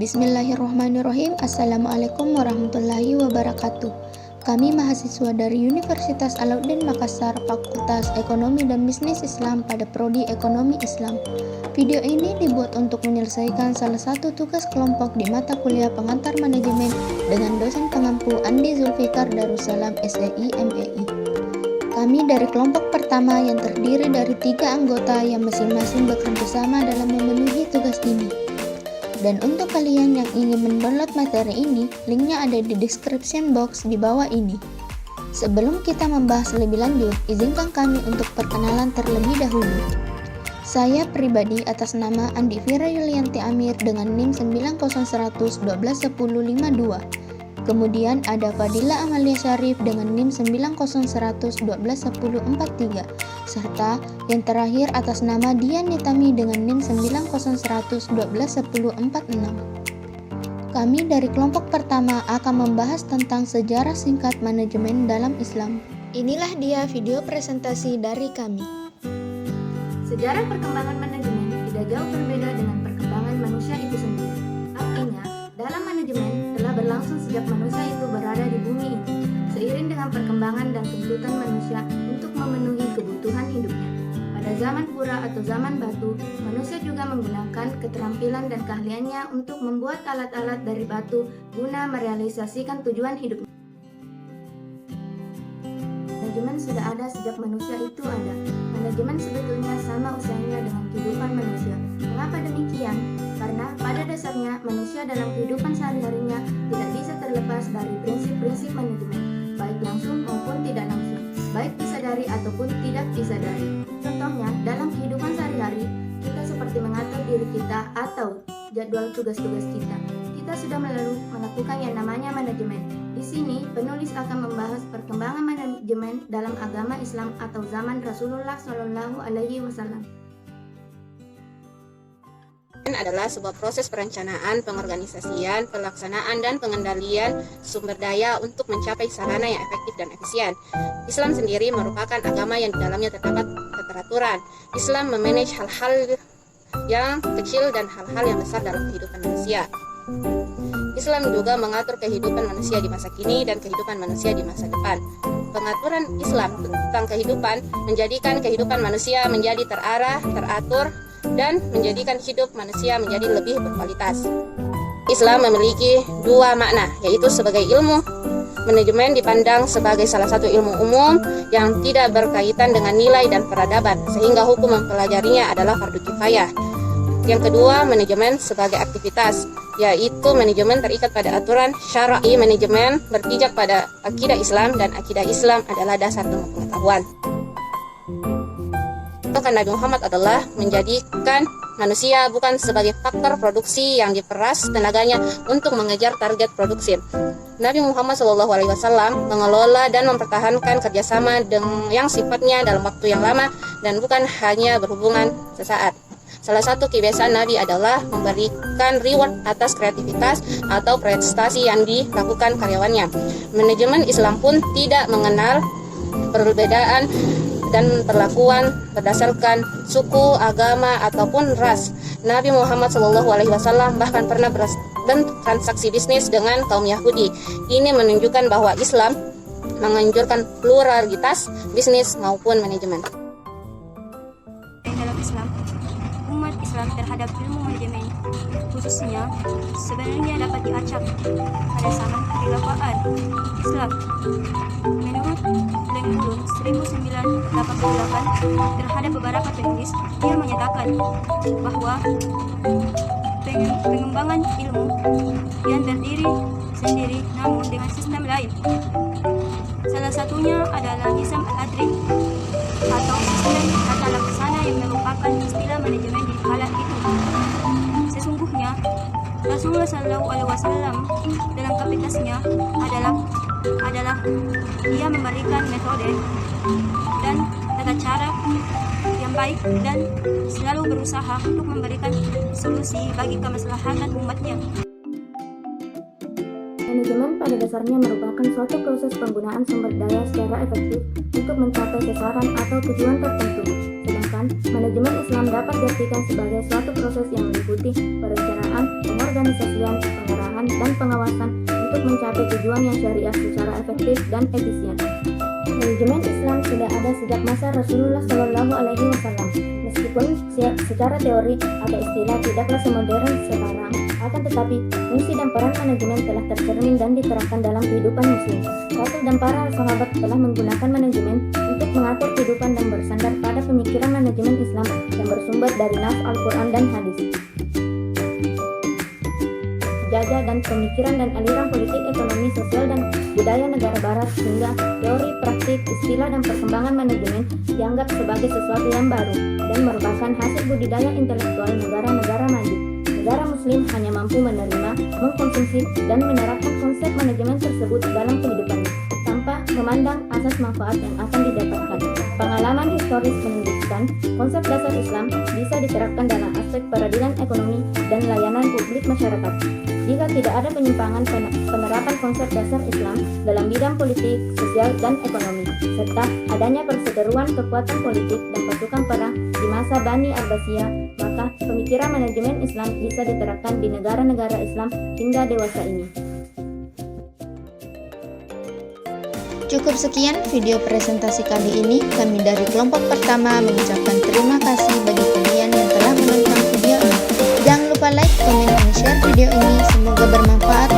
Bismillahirrahmanirrahim. Assalamualaikum warahmatullahi wabarakatuh. Kami mahasiswa dari Universitas Alauddin Makassar, Fakultas Ekonomi dan Bisnis Islam pada Prodi Ekonomi Islam. Video ini dibuat untuk menyelesaikan salah satu tugas kelompok di mata kuliah pengantar manajemen dengan dosen pengampu Andi Zulfikar Darussalam SEI MEI. Kami dari kelompok pertama yang terdiri dari 3 anggota yang masing-masing bekerja sama dalam memenuhi tugas ini. Dan untuk kalian yang ingin mendownload materi ini, linknya ada di description box di bawah ini. Sebelum kita membahas lebih lanjut, izinkan kami untuk perkenalan terlebih dahulu. Saya pribadi atas nama Andi Fira Yulianti Amir dengan NIM 9011121052. Kemudian ada Fadila Amalia Syarif dengan NIM 9011121043, serta yang terakhir atas nama Dian Nitami dengan NIM 9011121046. Kami dari kelompok pertama akan membahas tentang sejarah singkat manajemen dalam Islam. Inilah dia video presentasi dari kami. Sejarah perkembangan manajemen tidak jauh berbeda dengan perkembangan manusia itu sendiri. Artinya, dalam manajemen telah berlangsung sejak manusia itu berada di bumi ini, seiring dengan perkembangan dan kebutuhan manusia untuk memenuhi kebutuhan hidupnya. Pada zaman pura atau zaman batu, manusia juga menggunakan keterampilan dan keahliannya untuk membuat alat-alat dari batu guna merealisasikan tujuan hidupnya. Manajemen sudah ada sejak manusia itu ada. Manajemen sebetulnya sama usianya dengan kehidupan manusia. Mengapa demikian? Karena pada dasarnya manusia dalam kehidupan sehari-harinya tidak bisa terlepas dari prinsip-prinsip manajemen, baik langsung maupun tidak langsung, baik disadari ataupun tidak disadari. Contohnya, dalam kehidupan sehari-hari, kita seperti mengatur diri kita atau jadwal tugas-tugas kita. Kita sudah melakukan yang namanya manajemen. Di sini, penulis akan membahas perkembangan manajemen dalam agama Islam atau zaman Rasulullah Shallallahu Alaihi Wasallam. Adalah sebuah proses perencanaan, pengorganisasian, pelaksanaan, dan pengendalian sumber daya untuk mencapai sarana yang efektif dan efisien. Islam sendiri merupakan agama yang di dalamnya terdapat keteraturan. Islam memanage hal-hal yang kecil dan hal-hal yang besar dalam kehidupan manusia. Islam juga mengatur kehidupan manusia di masa kini dan kehidupan manusia di masa depan. Pengaturan Islam tentang kehidupan menjadikan kehidupan manusia menjadi terarah, teratur, dan menjadikan hidup manusia menjadi lebih berkualitas. Islam memiliki 2 makna, yaitu sebagai ilmu. Manajemen dipandang sebagai salah satu ilmu umum yang tidak berkaitan dengan nilai dan peradaban, sehingga hukum mempelajarinya adalah fardu kifayah. Yang kedua, manajemen sebagai aktivitas, yaitu manajemen terikat pada aturan syar'i. Manajemen berpijak pada akidah Islam, dan akidah Islam adalah dasar ilmu pengetahuan. Nabi Muhammad adalah menjadikan manusia bukan sebagai faktor produksi yang diperas tenaganya untuk mengejar target produksi. Nabi Muhammad SAW mengelola dan mempertahankan kerjasama yang sifatnya dalam waktu yang lama dan bukan hanya berhubungan sesaat. Salah satu kebiasaan Nabi adalah memberikan reward atas kreativitas atau prestasi yang dilakukan karyawannya. Manajemen Islam pun tidak mengenal perbedaan dan perlakuan berdasarkan suku, agama, ataupun ras. Nabi Muhammad SAW bahkan pernah bertransaksi bisnis dengan kaum Yahudi. Ini menunjukkan bahwa Islam menganjurkan pluralitas bisnis maupun manajemen. Dalam Islam, umat Islam terhadap ilmu manajemen khususnya sebenarnya dapat diacak pada zaman kekhilafan Islam. Menurut Lengkulun 1988 terhadap beberapa penulis, dia menyatakan bahwa pengembangan ilmu yang berdiri sendiri namun dengan sistem lain. Salah satunya adalah Nizam al-Adri atau sistem tata laksana yang merupakan istilah manajemen di kala itu. Sesungguhnya Rasulullah SAW dalam kapasitasnya adalah dia memberikan metode dan tata cara yang baik dan selalu berusaha untuk memberikan solusi bagi kemaslahatan umatnya. Manajemen pada dasarnya merupakan suatu proses penggunaan sumber daya secara efektif untuk mencapai sasaran atau tujuan tertentu. Sedangkan kesimpulan, manajemen Islam dapat diartikan sebagai suatu proses yang meliputi perencanaan, pengorganisasian, pengarahan, dan pengawasan untuk mencapai tujuan yang syariah secara efektif dan efisien. Manajemen Islam sudah ada sejak masa Rasulullah Shallallahu Alaihi Wasallam. Meskipun secara teori atau istilah tidaklah semodern sekarang, akan tetapi fungsi dan peran manajemen telah tercermin dan diterapkan dalam kehidupan muslim. Rasul dan para sahabat telah menggunakan manajemen untuk mengatur kehidupan dan bersandar pada pemikiran manajemen Islam yang bersumber dari nas Al-Quran dan hadis. Jajah dan pemikiran dan aliran politik, ekonomi, sosial, dan budaya negara barat, sehingga teori, praktik, istilah, dan perkembangan manajemen dianggap sebagai sesuatu yang baru dan merupakan hasil budidaya intelektual negara-negara maju. Negara muslim hanya mampu menerima, mengkonsumsi, dan menerapkan konsep manajemen tersebut dalam kehidupannya tanpa memandang asas manfaat yang akan didapatkan. Pengalaman historis menunjukkan konsep dasar Islam bisa diterapkan dalam aspek peradilan ekonomi dan layanan publik masyarakat. Jika tidak ada penyimpangan penerapan konsep dasar Islam dalam bidang politik, sosial, dan ekonomi, serta adanya perseteruan kekuatan politik dan pasukan perang di masa Bani Abbasiyah, maka pemikiran manajemen Islam bisa diterapkan di negara-negara Islam hingga dewasa ini. Cukup sekian video presentasi kali ini. Kami dari kelompok pertama mengucapkan terima kasih bagi kalian yang telah menonton video ini. Jangan lupa like, komen, dan share video ini. Semoga bermanfaat